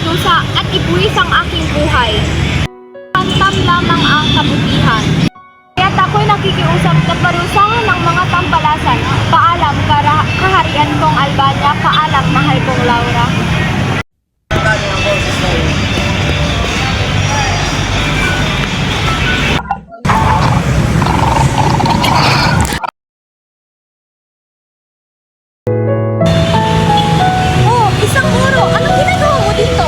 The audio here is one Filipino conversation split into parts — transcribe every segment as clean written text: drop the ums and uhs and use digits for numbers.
dusa at ibuwis ang aking buhay. Pantam lamang ang kabutihan. Kaya't ako'y nakikiusap na parusahan ng mga tambalasan. Paalam, kaharian kong Albania. Paalam, mahal kong Laura. Oh, isang guro! Anong ginagawa mo dito?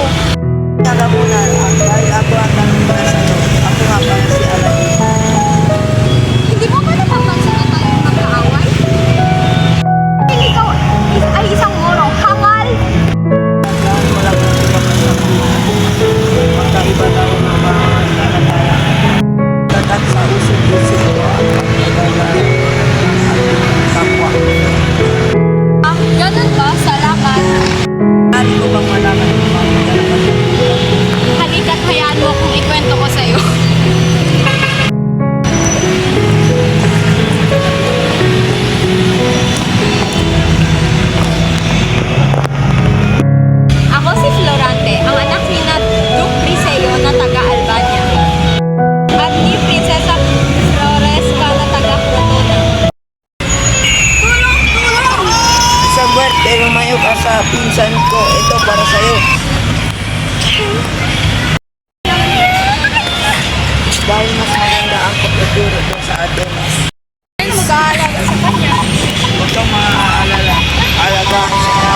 Tara muna, dahil ako ang nangunguna sa'yo. Ako nga pala si Aladdin. Hindi mo ba napapansin na tayo magkaaway? Ikaw ay isang guro. Hangal! Dahil walang nagpapasama. Magkaiba daw ng mga kalagaya. Dagat sa usip-usip ko ang pagkagaya at kapwa. Ah, ganun ba? Salamat. Ari ko bang malaman ng mga kalagaya? Halika't hayaan mo kung ikwento ko sa'yo. Ako si Florante, ang anak ni na Duke Priseo na taga-Albania. At ni Prinsesa Floresca na taga-Crotona. Tulong! Tulong! Isang buwerte, lumayo ka sa pinsan ko. Ito para sa'yo. Dahil mas maganda ang pagtuturo ko sa Atenas. Mag-aalala sa kanya. Huwag kang maaalala. Alagaan sa mga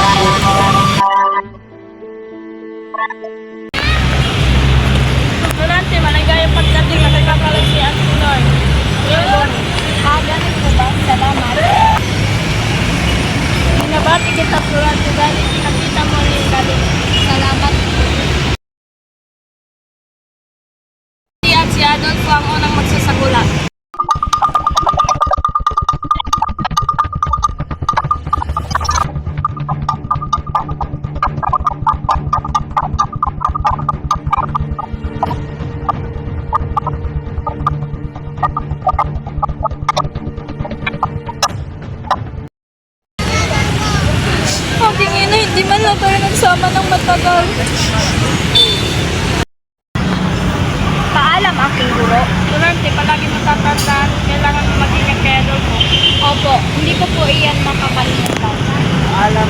Durante, maligayang pagdating na nagkakalat si Antinor. Ganun po ba? Salamat. Binabati kita, Durante, dahil pinakita mo rin galing. Salamat. Si Adolfo ang unang magsasagulat. Ang tingin na hindi man lang tayo nagsama ng matagal. Paalam, aking guro. Durante, palagi mo tatandaan, kailangan mo mag-ingat kay Adolfo. Opo, hindi ko po iyan makakalimutan. alam.